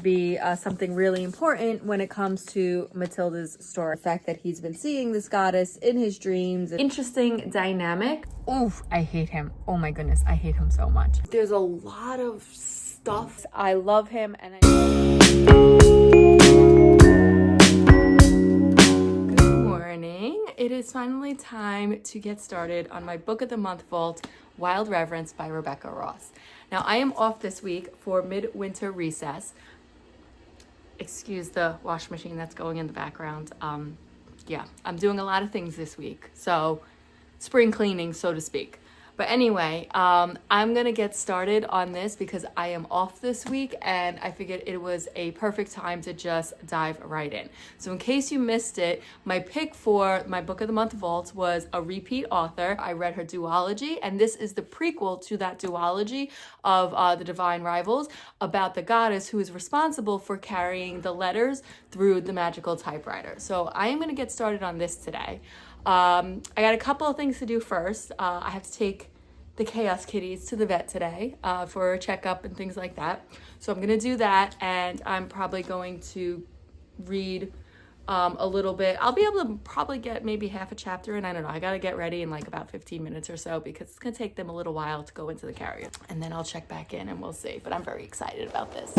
be something really important when it comes to Matilda's story. The fact that he's been seeing this goddess in his dreams. Interesting dynamic. Oof, I hate him. Oh my goodness, I hate him so much. There's a lot of stuff. I love him and Good morning. It is finally time to get started on my Book of the Month Vault, Wild Reverence by Rebecca Ross. Now, I am off this week for midwinter recess. Excuse the wash machine that's going in the background. Yeah, I'm doing a lot of things this week. So spring cleaning, so to speak. But anyway, I'm gonna get started on this because I am off this week and I figured it was a perfect time to just dive right in. So in case you missed it, my pick for my Book of the Month Vault was a repeat author. I read her duology, and this is the prequel to that duology of The Divine Rivals, about the goddess who is responsible for carrying the letters through the magical typewriter. So I am gonna get started on this today. I got a couple of things to do first. I have to take the Chaos Kitties to the vet today for a checkup and things like that. So I'm going to do that, and I'm probably going to read a little bit. I'll be able to probably get maybe half a chapter, and I don't know. I got to get ready in like about 15 minutes or so because it's going to take them a little while to go into the carrier. And then I'll check back in and we'll see. But I'm very excited about this.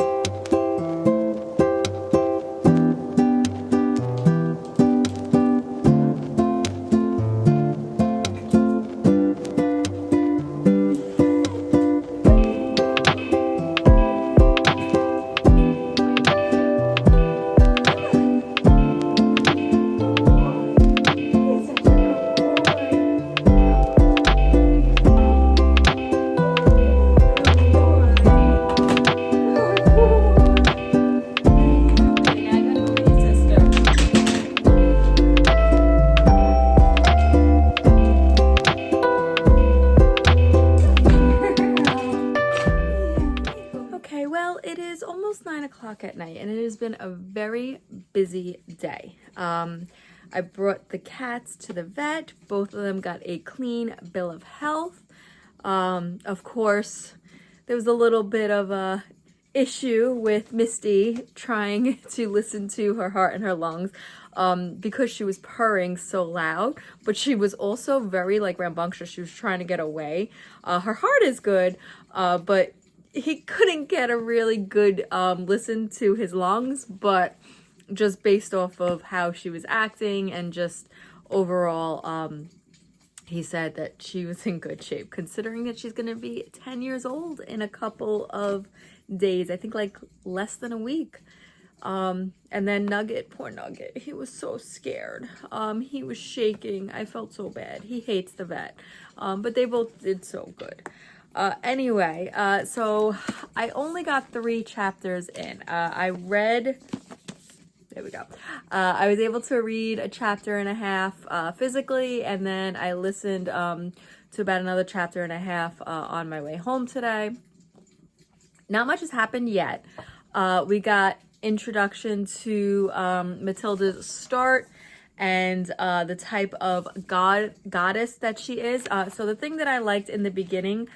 At night, and it has been a very busy day. I brought the cats to the vet. Both of them got a clean bill of health. Of course, there was a little bit of a issue with Misty trying to listen to her heart and her lungs because she was purring so loud, but she was also very rambunctious. She was trying to get away. Her heart is good, but he couldn't get a really good listen to his lungs, but just based off of how she was acting and just overall, he said that she was in good shape, considering that she's going to be 10 years old in a couple of days. I think like less than a week. And then Nugget, poor Nugget, he was so scared. He was shaking. I felt so bad. He hates the vet, but they both did so good. Anyway, so I only got 3 chapters in. I read, there we go. I was able to read a chapter and a half physically, and then I listened to about another chapter and a half on my way home today. Not much has happened yet. We got introduction to Matilda's start and the type of goddess that she is. So the thing that I liked in the beginning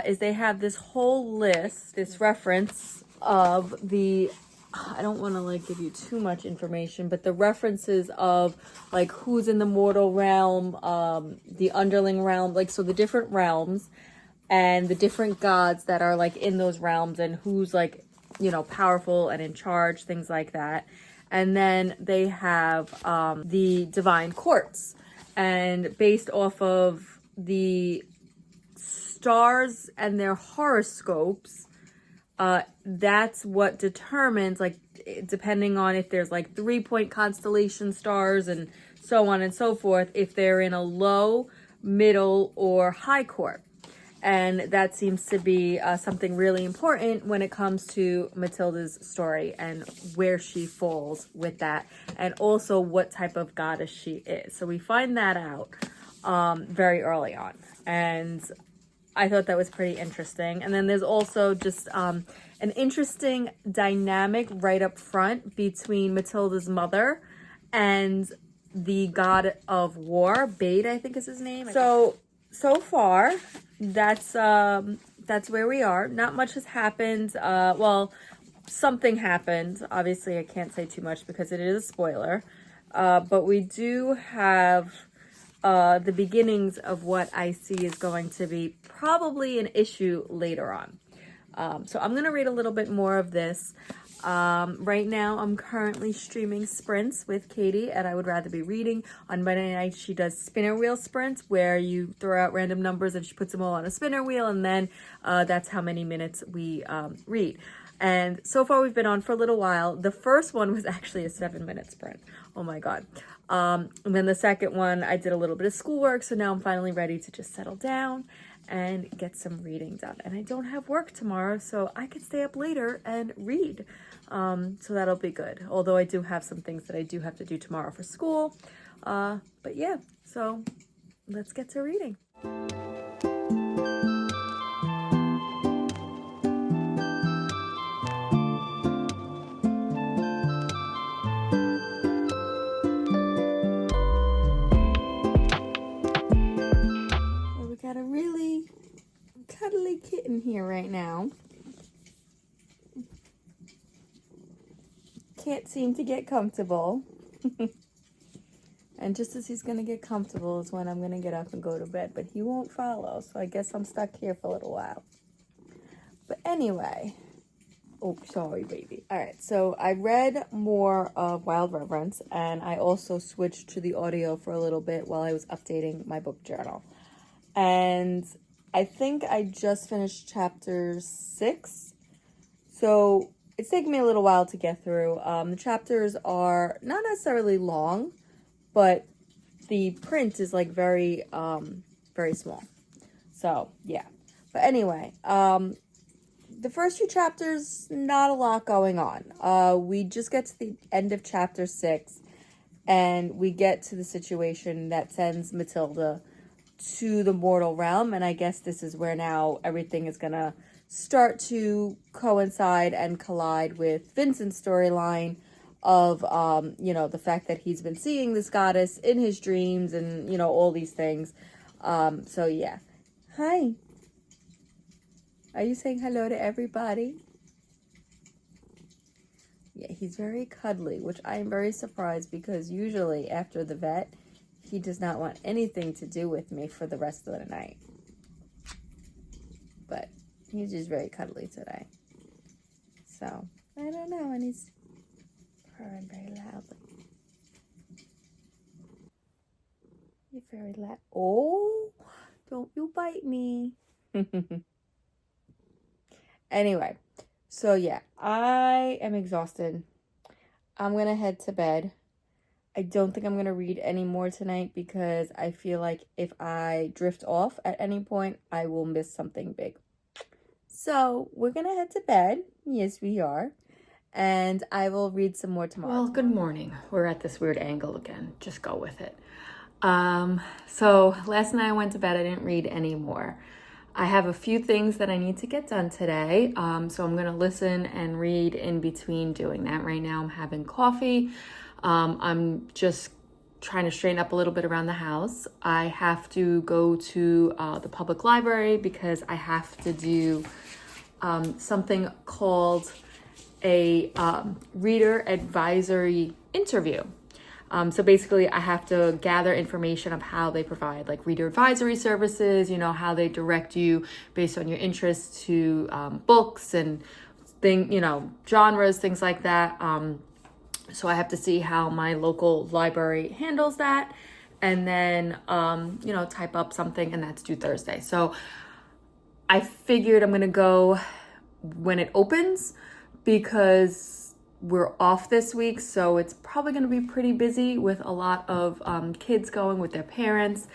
is they have this whole list, this reference of the, I don't want to give you too much information, but the references of who's in the mortal realm, the underling realm, so the different realms and the different gods that are in those realms and who's powerful and in charge, things like that. And then they have the divine courts, and based off of the stars and their horoscopes, that's what determines, depending on if there's 3-point constellation stars and so on and so forth, if they're in a low, middle, or high court. And that seems to be something really important when it comes to Matilda's story and where she falls with that, and also what type of goddess she is. So we find that out very early on, and I thought that was pretty interesting. And then there's also just an interesting dynamic right up front between Matilda's mother and the god of war, Bade, I think is his name. So far, that's where we are. Not much has happened. Well, something happened. Obviously, I can't say too much because it is a spoiler. But we do have the beginnings of what I see is going to be probably an issue later on. So I'm going to read a little bit more of this. Right now, I'm currently streaming sprints with Katie, and I would rather be reading. On Monday night, she does spinner wheel sprints, where you throw out random numbers and she puts them all on a spinner wheel, and then that's how many minutes we read. And so far, we've been on for a little while. The first one was actually a 7-minute sprint. Oh my God. And then the second one, I did a little bit of schoolwork, so now I'm finally ready to just settle down and get some reading done. And I don't have work tomorrow, so I could stay up later and read. So that'll be good. Although I do have some things that I do have to do tomorrow for school. But yeah, so let's get to reading. We got a really cuddly kitten here right now. Can't seem to get comfortable. And just as he's gonna get comfortable is when I'm gonna get up and go to bed, but he won't follow, so I guess I'm stuck here for a little while. But anyway, oh, sorry, baby. All right, so I read more of Wild Reverence, and I also switched to the audio for a little bit while I was updating my book journal. And I think I just finished chapter 6, so it's taken me a little while to get through. The chapters are not necessarily long, but the print is like very small. So yeah. But anyway, the first few chapters, not a lot going on. We just get to the end of chapter 6, and we get to the situation that sends Matilda to the mortal realm, and I guess this is where now everything is gonna start to coincide and collide with Vincent's storyline of, the fact that he's been seeing this goddess in his dreams and, all these things. So yeah. Hi. Are you saying hello to everybody? Yeah, he's very cuddly, which I am very surprised because usually after the vet, he does not want anything to do with me for the rest of the night. But he's just very cuddly today. So, I don't know, and he's purring very loudly. You're very loud. Oh, don't you bite me. Anyway, so yeah, I am exhausted. I'm going to head to bed. I don't think I'm going to read any more tonight because I feel like if I drift off at any point, I will miss something big. So we're going to head to bed. Yes, we are. And I will read some more tomorrow. Well, good morning. We're at this weird angle again. Just go with it. So last night I went to bed. I didn't read anymore. I have a few things that I need to get done today. So I'm going to listen and read in between doing that. Right now I'm having coffee. I'm just trying to straighten up a little bit around the house. I have to go to the public library because I have to do something called a reader advisory interview. So basically I have to gather information of how they provide like reader advisory services, how they direct you based on your interests to books and genres, things like that. So I have to see how my local library handles that and then, type up something, and that's due Thursday. So I figured I'm going to go when it opens because we're off this week. So it's probably going to be pretty busy with a lot of kids going with their parents.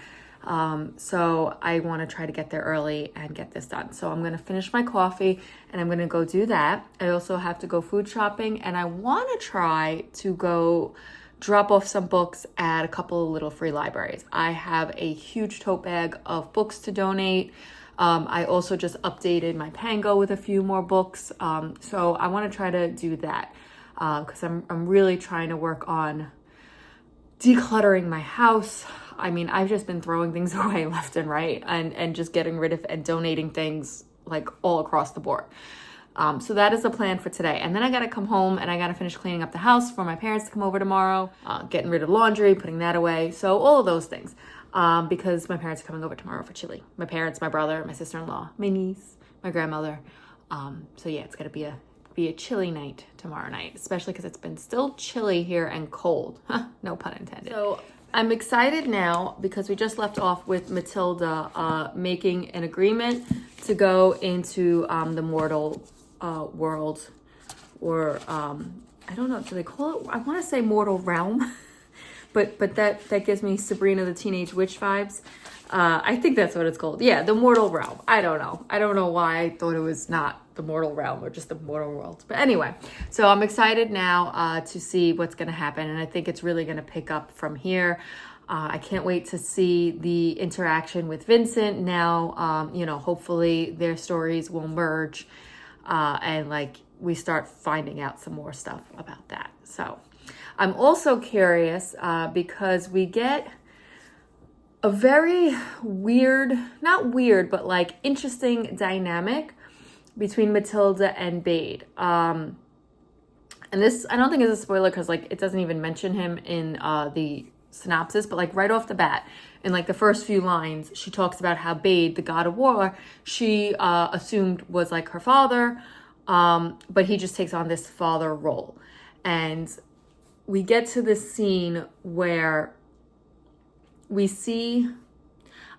So I want to try to get there early and get this done. So I'm going to finish my coffee and I'm going to go do that. I also have to go food shopping, and I want to try to go drop off some books at a couple of little free libraries. I have a huge tote bag of books to donate. I also just updated my Pango with a few more books. So I want to try to do that because I'm really trying to work on decluttering my house. I mean, I've just been throwing things away left and right and just getting rid of and donating things like all across the board. So that is the plan for today. And then I got to come home and I got to finish cleaning up the house for my parents to come over tomorrow, getting rid of laundry, putting that away. So all of those things, because my parents are coming over tomorrow for chili. My parents, my brother, my sister-in-law, my niece, my grandmother. So yeah, it's going to be a chilly night tomorrow night, especially because it's been still chilly here and cold. No pun intended. So I'm excited now because we just left off with Matilda making an agreement to go into the mortal world, or I don't know, do they call it? I want to say mortal realm, but that gives me Sabrina the Teenage Witch vibes. I think that's what it's called. Yeah, the mortal realm. I don't know why I thought it was not the mortal realm or just the mortal world. But anyway, so I'm excited now to see what's going to happen, and I think it's really going to pick up from here. I can't wait to see the interaction with Vincent now. Hopefully their stories will merge and like we start finding out some more stuff about that. So I'm also curious because we get a very weird, not weird, but like interesting dynamic between Matilda and Bade. And this, I don't think is a spoiler because like it doesn't even mention him in the synopsis, but like right off the bat, in like the first few lines, she talks about how Bade, the god of war, she assumed was like her father, but he just takes on this father role. And we get to this scene where we see,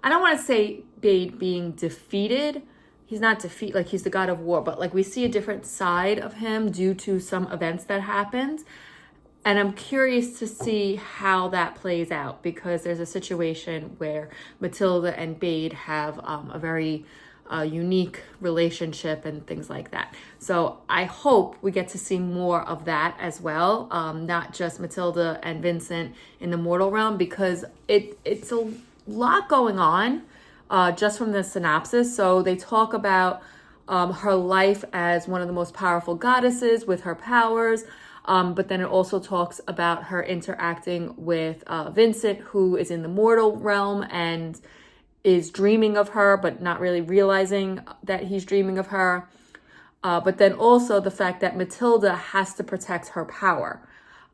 I don't want to say Bade being defeated. He's not defeat, like he's the god of war, but like we see a different side of him due to some events that happened. And I'm curious to see how that plays out because there's a situation where Matilda and Bade have a very unique relationship and things like that. So I hope we get to see more of that as well, not just Matilda and Vincent in the mortal realm, because it's a lot going on just from the synopsis. So they talk about her life as one of the most powerful goddesses with her powers. But then it also talks about her interacting with Vincent, who is in the mortal realm and is dreaming of her, but not really realizing that he's dreaming of her. But then also the fact that Matilda has to protect her power.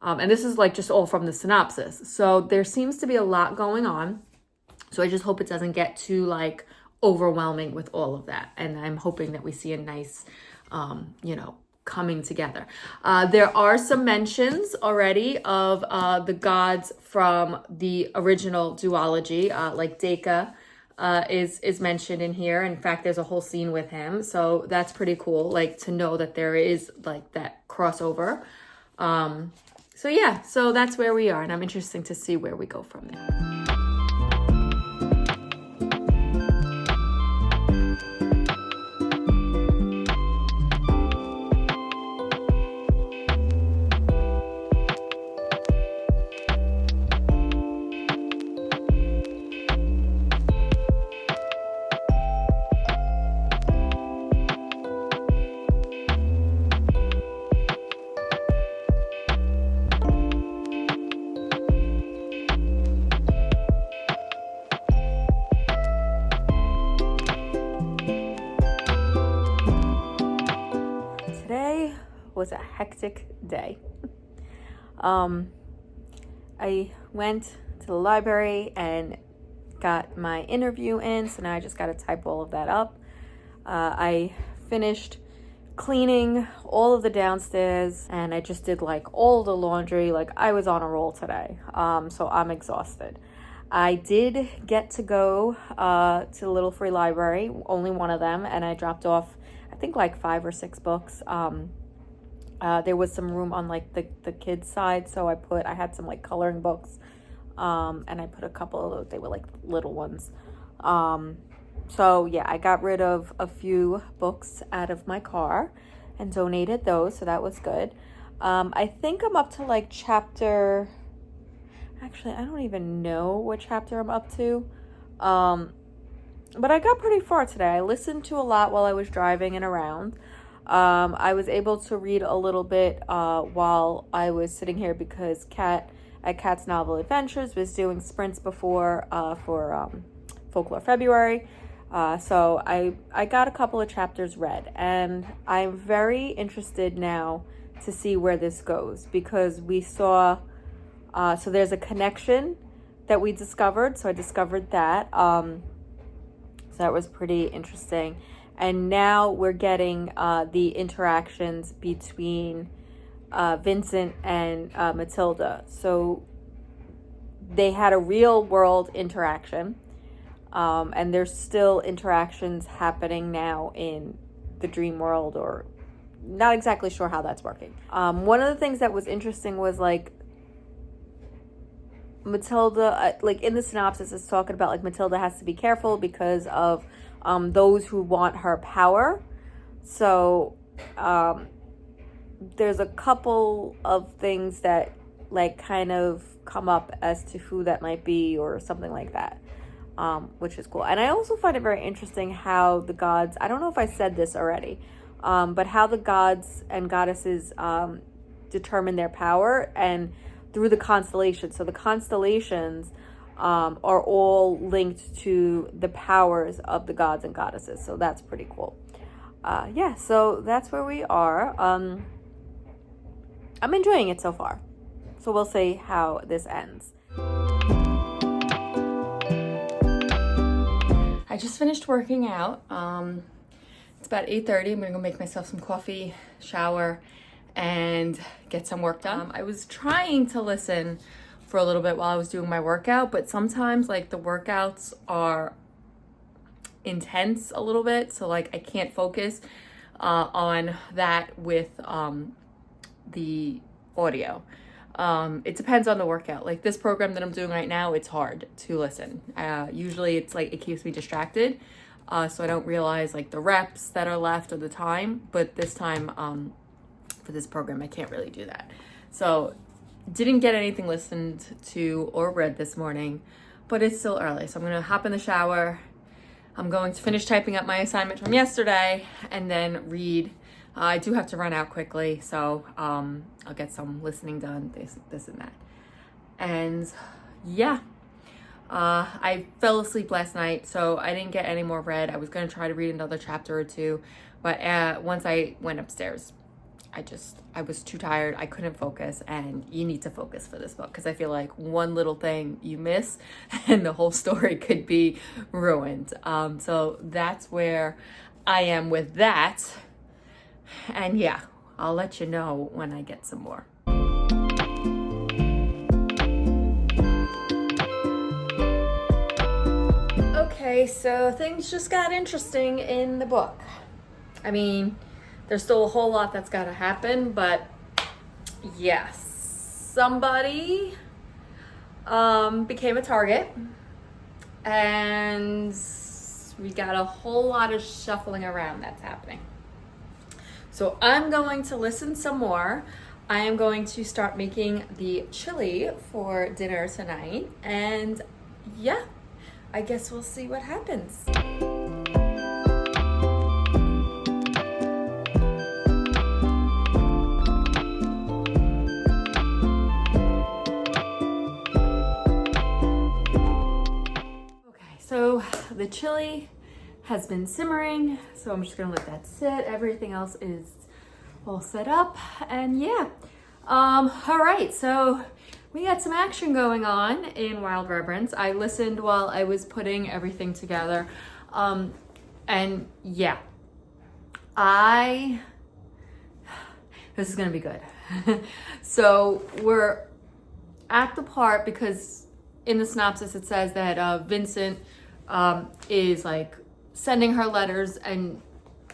And this is like just all from the synopsis. So there seems to be a lot going on. So I just hope it doesn't get too like overwhelming with all of that. And I'm hoping that we see a nice, coming together. There are some mentions already of the gods from the original duology, like Deka is mentioned in here. In fact, there's a whole scene with him. So that's pretty cool, like to know that there is like that crossover. So that's where we are, and I'm interested to see where we go from there. Was a hectic day. I went to the library and got my interview in, so now I just got to type all of that up. I finished cleaning all of the downstairs and I just did like all the laundry. Like I was on a roll today, so I'm exhausted. I did get to go to the Little Free Library, only one of them, and I dropped off I think like 5 or 6 books. There was some room on like the kids side, so I had some like coloring books, and I put a couple of those, they were like little ones. So yeah, I got rid of a few books out of my car and donated those, so that was good. I think I'm up to like chapter, actually I don't even know what chapter I'm up to, but I got pretty far today. I listened to a lot while I was driving and around. I was able to read a little bit while I was sitting here because Kat at Kat's Novel Adventures was doing sprints before for Folklore February. So I got a couple of chapters read, and I'm very interested now to see where this goes, because we saw, so there's a connection that we discovered. So I discovered that. So that was pretty interesting. And now we're getting the interactions between Vincent and Matilda. So they had a real world interaction. And there's still interactions happening now in the dream world, or not exactly sure how that's working. One of the things that was interesting was like Matilda, like in the synopsis, it's talking about like Matilda has to be careful because of those who want her power. So there's a couple of things that like kind of come up as to who that might be or something like that. Which is cool. And I also find it very interesting how the gods, I don't know if I said this already, but how the gods and goddesses determine their power, and through the constellations. So the constellations are all linked to the powers of the gods and goddesses. So that's pretty cool. Yeah, so that's where we are. I'm enjoying it so far. So we'll see how this ends. I just finished working out. It's about 8:30. I'm gonna go make myself some coffee, shower, and get some work done. I was trying to listen for a little bit while I was doing my workout, but sometimes like the workouts are intense a little bit, so like I can't focus on that with the audio. It depends on the workout. Like this program that I'm doing right now, it's hard to listen. Usually it's like, it keeps me distracted. So I don't realize like the reps that are left or the time, but this time, for this program, I can't really do that. So didn't get anything listened to or read this morning, but it's still early. So I'm going to hop in the shower. I'm going to finish typing up my assignment from yesterday and then read. I do have to run out quickly, so I'll get some listening done, this and that. And yeah, I fell asleep last night, so I didn't get any more read. I was going to try to read another chapter or two, but once I went upstairs, I was too tired. I couldn't focus, and you need to focus for this book because I feel like one little thing you miss and the whole story could be ruined. So that's where I am with that. And yeah, I'll let you know when I get some more. Okay, so things just got interesting in the book. I mean, there's still a whole lot that's got to happen, but yes, somebody became a target, and we got a whole lot of shuffling around that's happening. So I'm going to listen some more. I am going to start making the chili for dinner tonight. And yeah, I guess we'll see what happens. Okay, so the chili has been simmering, so I'm just gonna let that sit. Everything else is all set up, and yeah. All right, so we got some action going on in Wild Reverence. I listened while I was putting everything together, and yeah, this is gonna be good. So we're at the part, because in the synopsis it says that Vincent is like sending her letters and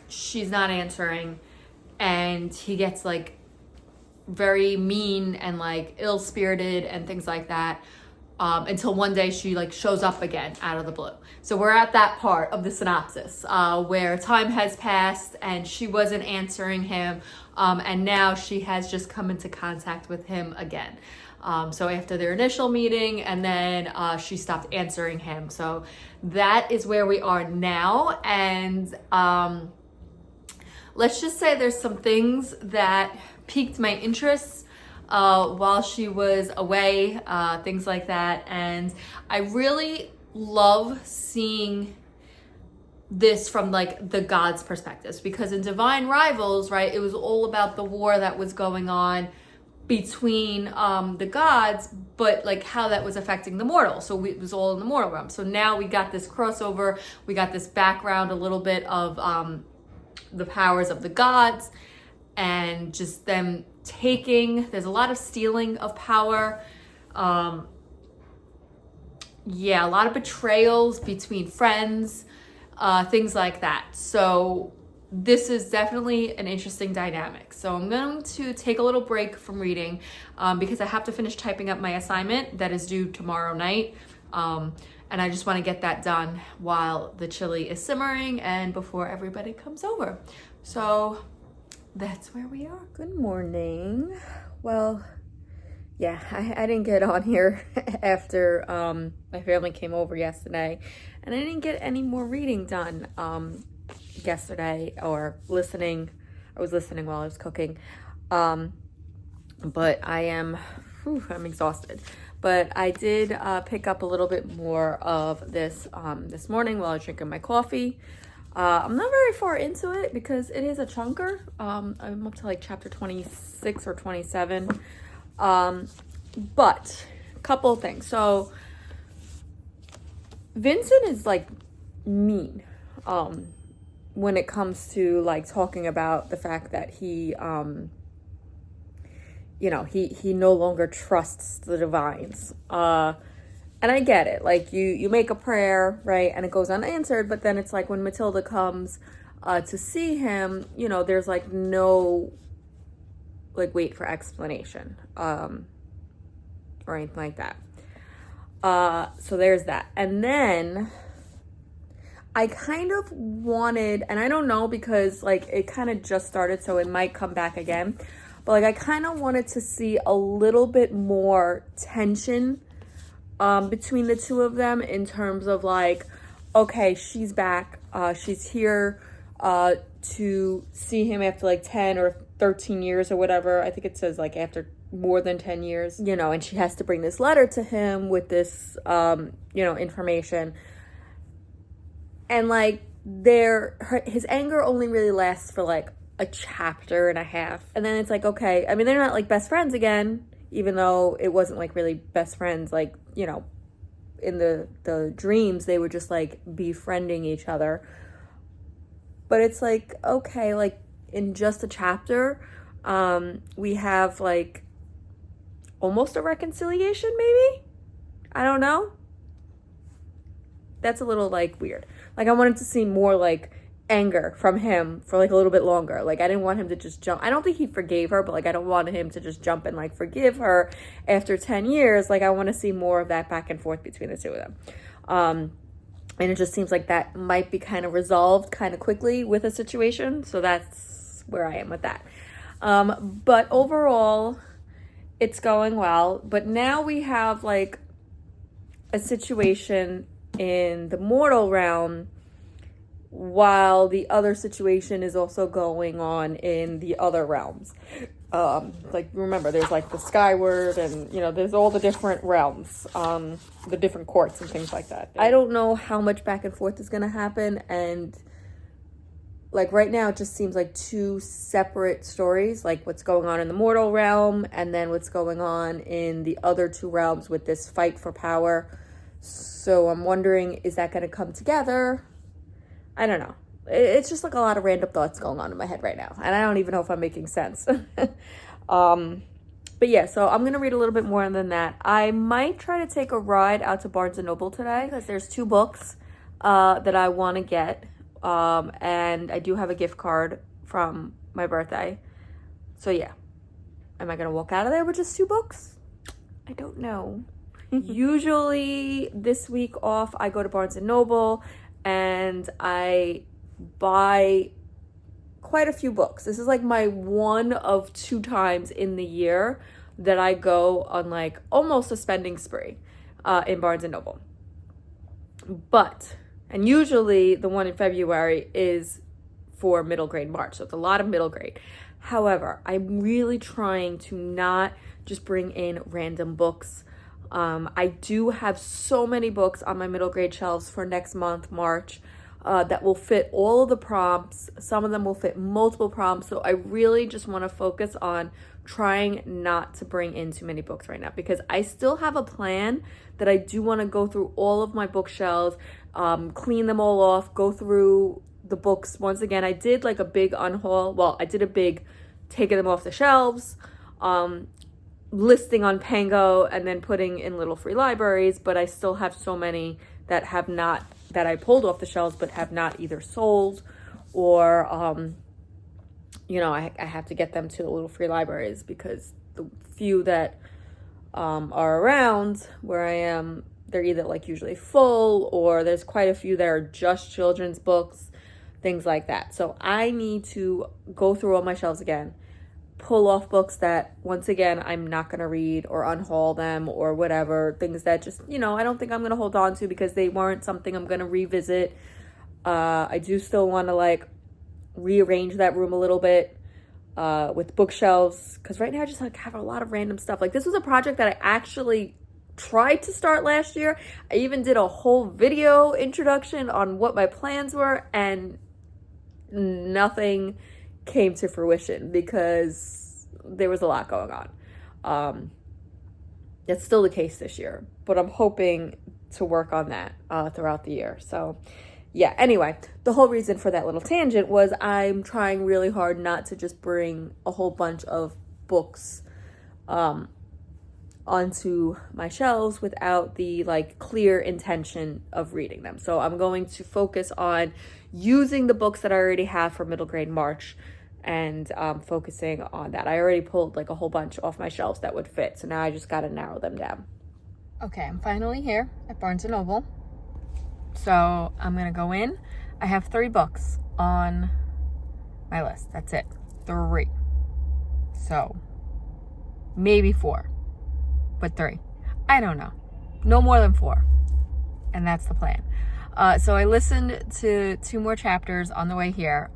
she's not answering, and he gets like very mean and like ill-spirited and things like that, until one day she like shows up again out of the blue. So we're at that part of the synopsis where time has passed and she wasn't answering him, and now she has just come into contact with him again. So after their initial meeting, and then she stopped answering him. So that is where we are now. And let's just say there's some things that piqued my interest while she was away, things like that. And I really love seeing this from like the gods' perspectives, because in Divine Rivals, right, it was all about the war that was going on between the gods, but like how that was affecting the mortals. So it was all in the mortal realm. So now we got this crossover, we got this background, a little bit of the powers of the gods and just them taking, there's a lot of stealing of power. Yeah, a lot of betrayals between friends, things like that. So this is definitely an interesting dynamic. So I'm going to take a little break from reading because I have to finish typing up my assignment that is due tomorrow night. And I just want to get that done while the chili is simmering and before everybody comes over. So that's where we are. Good morning. Well, yeah, I didn't get on here after my family came over yesterday, and I didn't get any more reading done yesterday, or listening. I was listening while I was cooking, but I'm exhausted. But I did pick up a little bit more of this this morning while I was drinking my coffee. I'm not very far into it because it is a chunker. I'm up to like chapter 26 or 27. But a couple of things. So Vincent is like mean when it comes to like talking about the fact that he he no longer trusts the divines. And I get it. Like you make a prayer, right, and it goes unanswered, but then it's like when Matilda comes to see him, there's like no like wait for explanation or anything like that. So there's that. And then I kind of wanted, and I don't know because like it kind of just started, so it might come back again, but like I kind of wanted to see a little bit more tension between the two of them in terms of like, okay, she's back, she's here to see him after like 10 or 13 years or whatever. I think it says like after more than 10 years, and she has to bring this letter to him with this, information. And like his anger only really lasts for like a chapter and a half. And then it's like, okay, I mean, they're not like best friends again, even though it wasn't like really best friends, like, in the dreams, they were just like befriending each other. But it's like, okay, like in just a chapter, we have like almost a reconciliation, maybe? I don't know. That's a little like weird. Like I wanted to see more like anger from him for like a little bit longer. Like I didn't want him to just jump. I don't think he forgave her, but like I don't want him to just jump and like forgive her after 10 years. Like I want to see more of that back and forth between the two of them. And it just seems like that might be kind of resolved kind of quickly with a situation. So that's where I am with that. But overall, it's going well. But now we have like a situation in the mortal realm while the other situation is also going on in the other realms. Like remember, there's like the skyward and there's all the different realms, the different courts and things like that. I don't know how much back and forth is going to happen, and like right now it just seems like two separate stories, like what's going on in the mortal realm and then what's going on in the other two realms with this fight for power. So I'm wondering, is that going to come together? I don't know. It's just like a lot of random thoughts going on in my head right now, and I don't even know if I'm making sense. But yeah, so I'm gonna read a little bit more than that. I might try to take a ride out to Barnes & Noble today because there's 2 books that I want to get, and I do have a gift card from my birthday. So yeah, am I gonna walk out of there with just 2 books? I don't know. Usually this week off I go to Barnes & Noble and I buy quite a few books. This is like my one of 2 times in the year that I go on like almost a spending spree in Barnes & Noble. And usually the one in February is for middle grade March, so it's a lot of middle grade. However, I'm really trying to not just bring in random books. I do have so many books on my middle grade shelves for next month, March. that will fit all of the prompts. Some of them will fit multiple prompts. So I really just want to focus on trying not to bring in too many books right now, because I still have a plan that I do want to go through all of my bookshelves, clean them all off, go through the books once again. I did like a big unhaul. Well, I did a big taking them off the shelves, listing on Pango, and then putting in little free libraries. But I still have so many that have not, that I pulled off the shelves but have not either sold or you know, I have to get them to the little free libraries, because the few that are around where I am, they're either like usually full, or there's quite a few that are just children's books, things like that. So I need to go through all my shelves again, pull off books that, once again, I'm not going to read, or unhaul them, or whatever, things that just, you know, I don't think I'm going to hold on to because they weren't something I'm going to revisit. I do still want to like rearrange that room a little bit with bookshelves, because right now I just like have a lot of random stuff. Like, this was a project that I actually tried to start last year. I even did a whole video introduction on what my plans were, and nothing came to fruition because there was a lot going on. That's still the case this year, but I'm hoping to work on that throughout the year. So yeah, anyway, the whole reason for that little tangent was I'm trying really hard not to just bring a whole bunch of books onto my shelves without the like clear intention of reading them. So I'm going to focus on using the books that I already have for middle grade March, and focusing on that. I already pulled like a whole bunch off my shelves that would fit, so now I just got to narrow them down. Okay, I'm finally here at Barnes & Noble. So I'm gonna go in. I have 3 books on my list. That's it. 3. So maybe 4, but 3. I don't know. No more than 4. And that's the plan. So I listened to 2 more chapters on the way here.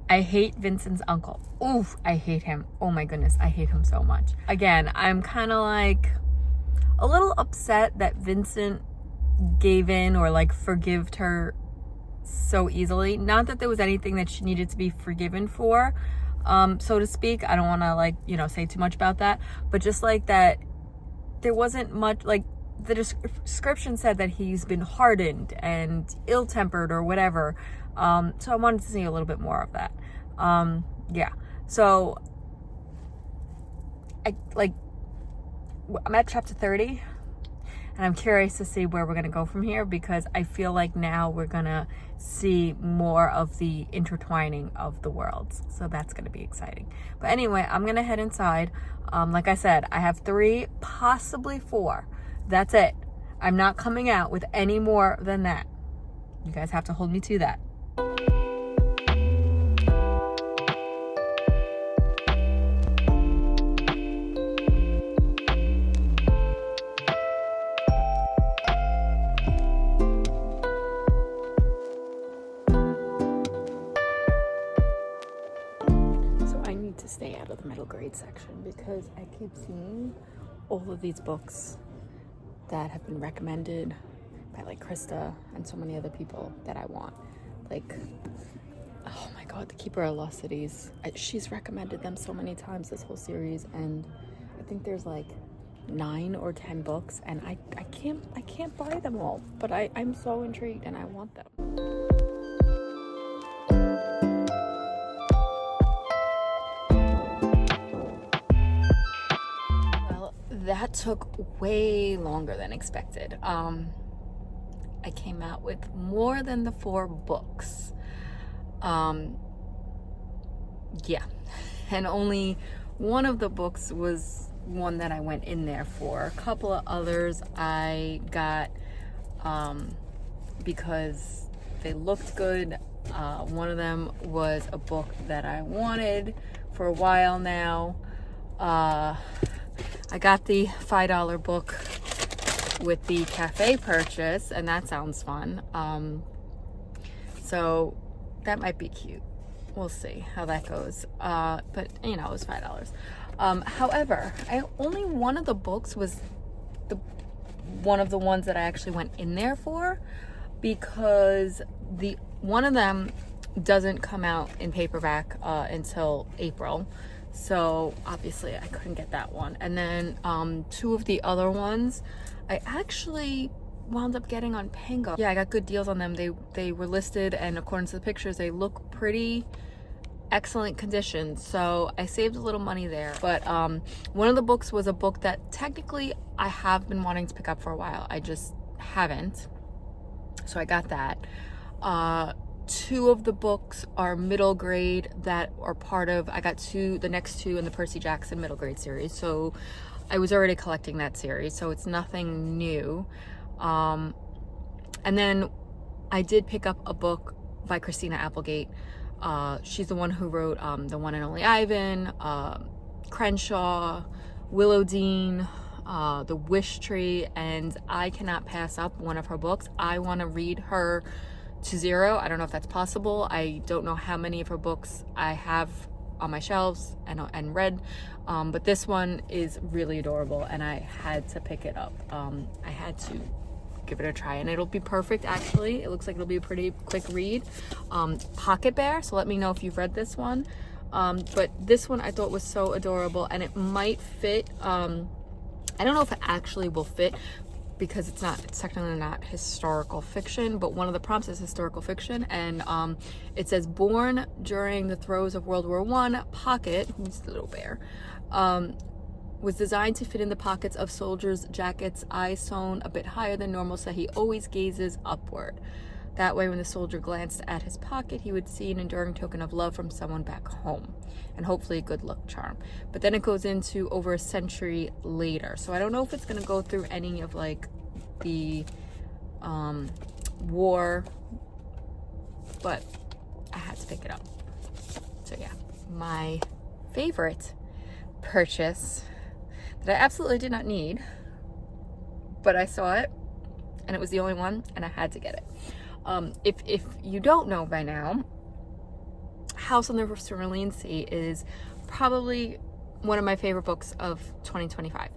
I hate Vincent's uncle. Oof, I hate him. Oh my goodness, I hate him so much. Again, I'm kind of like a little upset that Vincent gave in or like forgived her so easily. Not that there was anything that she needed to be forgiven for, so to speak. I don't want to like, you know, say too much about that, but just like that there wasn't much, like the description said that he's been hardened and ill-tempered or whatever. So I wanted to see a little bit more of that. Yeah. So I'm at chapter 30. And I'm curious to see where we're going to go from here, because I feel like now we're going to see more of the intertwining of the worlds. So that's going to be exciting. But anyway, I'm going to head inside. Like I said, I have 3, possibly 4. That's it. I'm not coming out with any more than that. You guys have to hold me to that. Stay out of the middle grade section, because I keep seeing all of these books that have been recommended by like Krista and so many other people that I want. Like, oh my god, The Keeper of Lost Cities. She's recommended them so many times, this whole series, and I think there's like 9 or 10 books, and I can't buy them all, but I'm so intrigued and I want them. That took way longer than expected. I came out with more than the 4 books. Yeah, and only one of the books was one that I went in there for. A couple of others I got because they looked good. One of them was a book that I wanted for a while now. I got the $5 book with the cafe purchase, and that sounds fun. So that might be cute. We'll see how that goes. But you know, it was $5. However, only one of the books was one of the ones that I actually went in there for. because one of them doesn't come out in paperback until April. So obviously I couldn't get that one. And then two of the other ones I actually wound up getting on Pango. Yeah, I got good deals on them. They were listed, and according to the pictures, they look pretty excellent condition. So I saved a little money there. But one of the books was a book that technically I have been wanting to pick up for a while. I just haven't. So I got that. Two of the books are middle grade that are part of, I got the next two in the Percy Jackson middle grade series. So I was already collecting that series, so it's nothing new. And then I did pick up a book by Christina Applegate. She's the one who wrote The One and Only Ivan, Crenshaw, Willow Dean, The Wish Tree, and I cannot pass up one of her books. I want to read her to zero. I don't know if that's possible. I don't know how many of her books I have on my shelves and read, but this one is really adorable, and I had to pick it up. I had to give it a try, and it'll be perfect. Actually, it looks like it'll be a pretty quick read. Pocket Bear, so let me know if you've read this one. But this one I thought was so adorable, and it might fit. I don't know if it actually will fit, because it's technically not historical fiction, but one of the prompts is historical fiction, and it says, born during the throes of World War I, Pocket, who's the little bear, was designed to fit in the pockets of soldiers' jackets, eyes sewn a bit higher than normal so he always gazes upward. That way, when the soldier glanced at his pocket, he would see an enduring token of love from someone back home, and hopefully a good luck charm. But then it goes into over a century later. So I don't know if it's going to go through any of like the war, but I had to pick it up. So yeah, my favorite purchase that I absolutely did not need, but I saw it and it was the only one and I had to get it. If you don't know by now, House on the Cerulean Sea is probably one of my favorite books of 2025.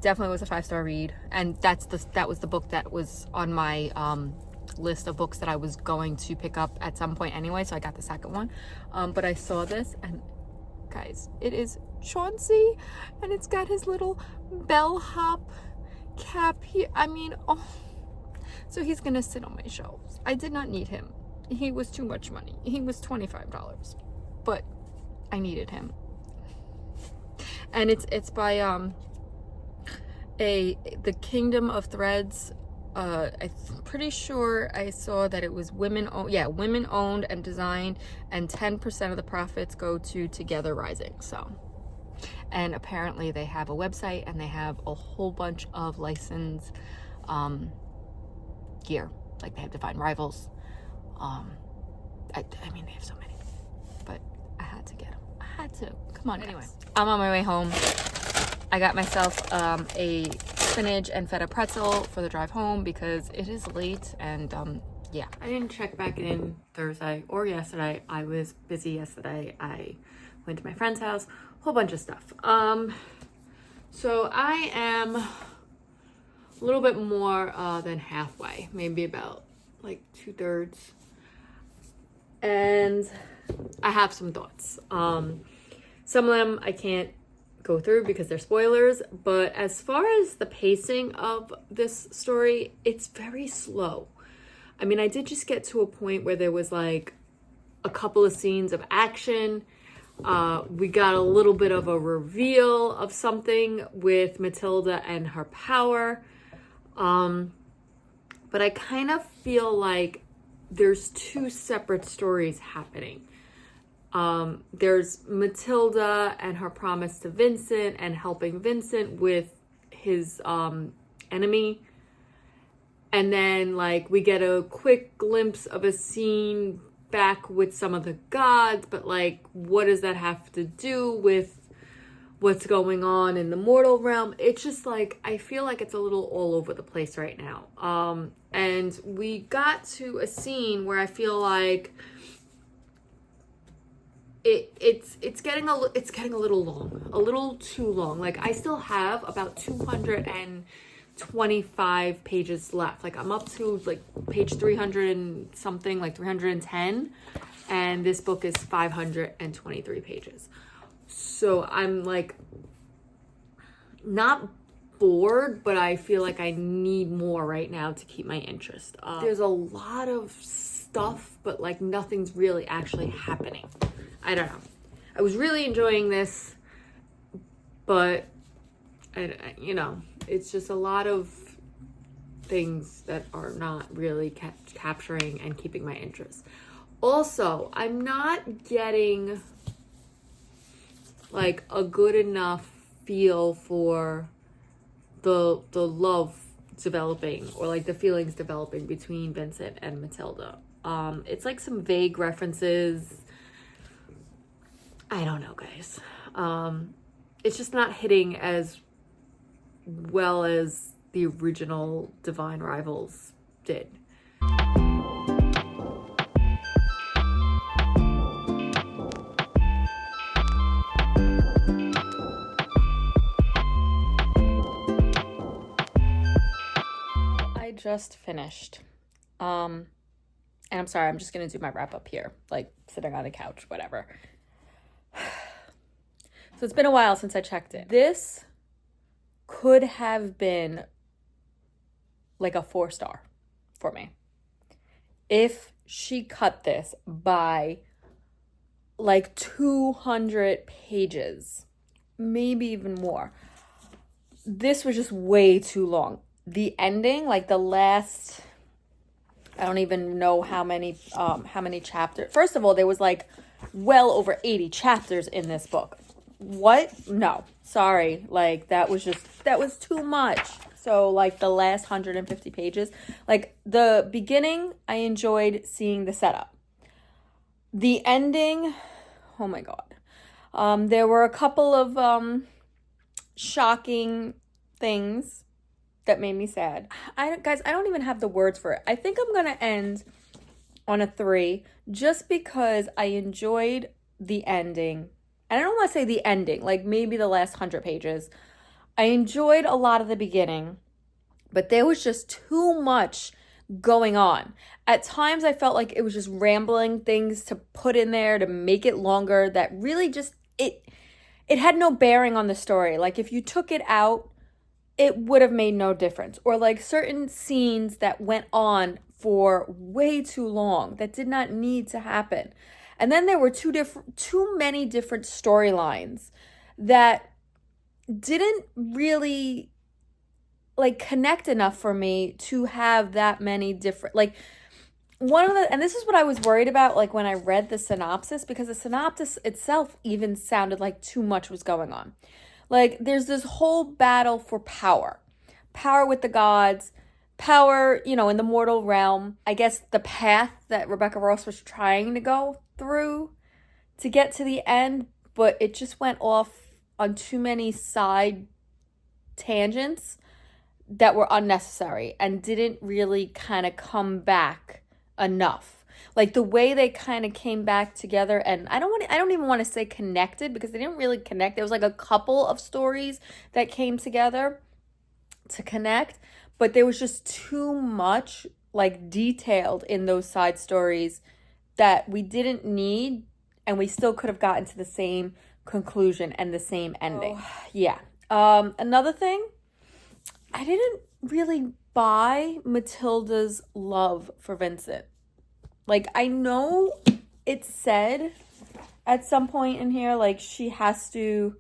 Definitely was a 5-star read, and that was the book that was on my list of books that I was going to pick up at some point anyway, so I got the second one. But I saw this, and guys, it is Chauncey, and it's got his little bellhop cap here. I mean, oh, so he's gonna sit on my shelves. I did not need him. He was too much money. He was $25, but I needed him. And it's by the Kingdom of Threads. I'm pretty sure I saw that it was women owned and designed, and 10% of the profits go to Together Rising. So, and apparently they have a website and they have a whole bunch of licensed gear. Like they have Divine Rivals. I mean, they have so many, but I had to get them. I had to. Come on. Anyway, I'm on my way home. I got myself a spinach and feta pretzel for the drive home because it is late, and yeah. I didn't check back in Thursday or yesterday. I was busy yesterday. I went to my friend's house, a whole bunch of stuff. So I am a little bit more than halfway, maybe about like 2/3. And I have some thoughts. Some of them I can't go through because they're spoilers, but as far as the pacing of this story, it's very slow. I mean, I did just get to a point where there was like a couple of scenes of action. We got a little bit of a reveal of something with Matilda and her power. But I kind of feel like there's two separate stories happening. There's Matilda and her promise to Vincent and helping Vincent with his enemy. And then like we get a quick glimpse of a scene back with some of the gods, but like what does that have to do with what's going on in the mortal realm? It's just like, I feel like it's a little all over the place right now. And we got to a scene where I feel like it's getting a little long, a little too long. Like I still have about 200 and 25 pages left. Like I'm up to like page 300 and something, like 310, and this book is 523 pages. So I'm like not bored, but I feel like I need more right now to keep my interest. There's a lot of stuff, but like nothing's really actually happening. I don't know. I was really enjoying this, but it's just a lot of things that are not really capturing and keeping my interest. Also, I'm not getting like a good enough feel for the love developing, or like the feelings developing between Vincent and Matilda. It's like some vague references. I don't know, guys. It's just not hitting as well as the original Divine Rivals did. I just finished. And I'm sorry, I'm just gonna do my wrap up here, like sitting on the couch, whatever. So it's been a while since I checked it. This could have been like a 4-star for me if she cut this by like 200 pages, maybe even more. This was just way too long. The ending, like the last, I don't even know how many chapters. First of all, there was like well over 80 chapters in this book. What? No, sorry. Like that was too much. So like the last 150 pages, like the beginning, I enjoyed seeing the setup. The ending, oh my God. There were a couple of shocking things that made me sad. Guys, I don't even have the words for it. I think I'm going to end on a 3 just because I enjoyed the ending. And I don't want to say the ending, like maybe the last 100 pages. I enjoyed a lot of the beginning, but there was just too much going on. At times I felt like it was just rambling things to put in there to make it longer that really just, it had no bearing on the story. Like if you took it out, it would have made no difference. Or like certain scenes that went on for way too long that did not need to happen. And then there were too many different storylines that didn't really like connect enough for me to have that many different, like and this is what I was worried about, like when I read the synopsis, because the synopsis itself even sounded like too much was going on. Like there's this whole battle for power with the gods, power, in the mortal realm. I guess the path that Rebecca Ross was trying to go through to get to the end, but it just went off on too many side tangents that were unnecessary and didn't really kind of come back enough. Like the way they kind of came back together, and I don't even want to say connected, because they didn't really connect. There was like a couple of stories that came together to connect, but there was just too much like detailed in those side stories that we didn't need, and we still could have gotten to the same conclusion and the same ending. Yeah. Another thing, I didn't really buy Matilda's love for Vincent. Like, I know it said at some point in here, like, she has to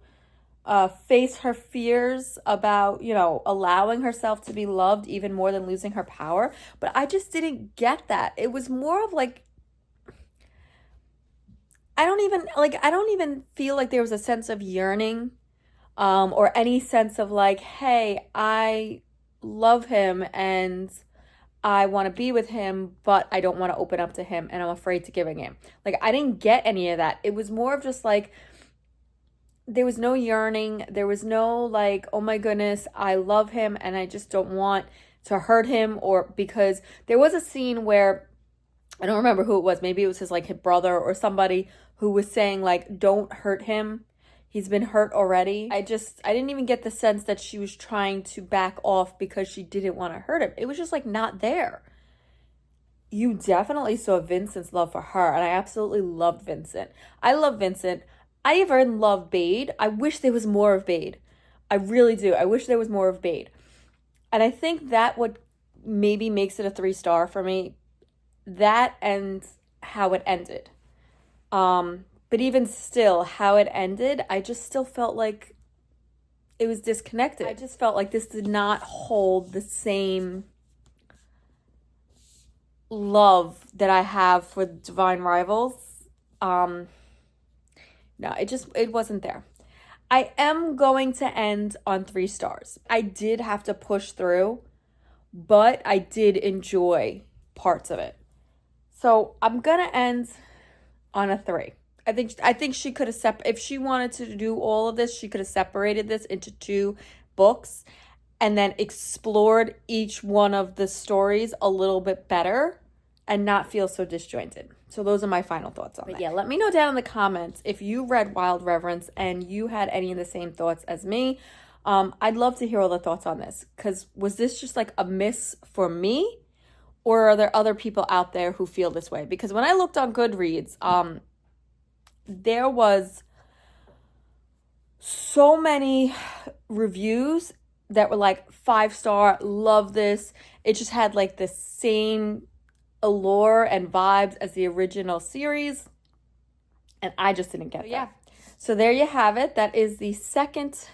face her fears about, allowing herself to be loved even more than losing her power. But I just didn't get that. It was more of like, I don't even feel like there was a sense of yearning, or any sense of like, hey, I love him and I want to be with him, but I don't want to open up to him and I'm afraid to giving him. Like, I didn't get any of that. It was more of just like, there was no yearning. There was no like, oh my goodness, I love him and I just don't want to hurt him. Or because there was a scene where, I don't remember who it was. Maybe it was his brother or somebody who was saying like, don't hurt him. He's been hurt already. I didn't even get the sense that she was trying to back off because she didn't want to hurt him. It was just like not there. You definitely saw Vincent's love for her, and I absolutely loved Vincent. I love Vincent. I even love Bade. I wish there was more of Bade. I really do. I wish there was more of Bade. And I think that what maybe makes it a 3-star for me, that and how it ended. But even still, how it ended, I just still felt like it was disconnected. I just felt like this did not hold the same love that I have for Divine Rivals. No, it wasn't there. I am going to end on 3 stars. I did have to push through, but I did enjoy parts of it. So I'm gonna end on a 3. I think she could have if she wanted to do all of this, she could have separated this into 2 books and then explored each one of the stories a little bit better and not feel so disjointed. So those are my final thoughts on that. Yeah, let me know down in the comments if you read Wild Reverence and you had any of the same thoughts as me. I'd love to hear all the thoughts on this, because was this just like a miss for me, or are there other people out there who feel this way? Because when I looked on Goodreads, there was so many reviews that were like 5-star, love this. It just had like the same allure and vibes as the original series, and I just didn't get that. Yeah. So there you have it. That is the second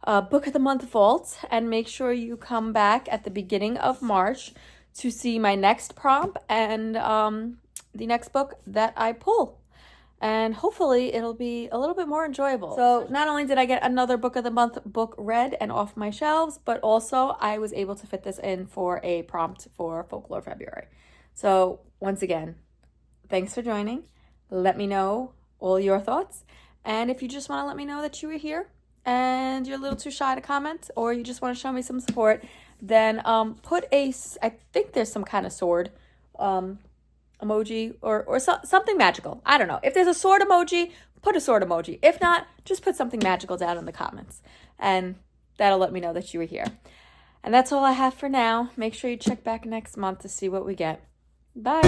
Book of the Month Vault, and make sure you come back at the beginning of March to see my next prompt and the next book that I pull. And hopefully it'll be a little bit more enjoyable. So not only did I get another Book of the Month book read and off my shelves, but also I was able to fit this in for a prompt for Folklore February. So once again, thanks for joining. Let me know all your thoughts. And if you just want to let me know that you were here and you're a little too shy to comment, or you just want to show me some support, then put I think there's some kind of sword emoji or something magical. I don't know. If there's a sword emoji, put a sword emoji. If not, just put something magical down in the comments, and that'll let me know that you were here. And that's all I have for now. Make sure you check back next month to see what we get. Bye.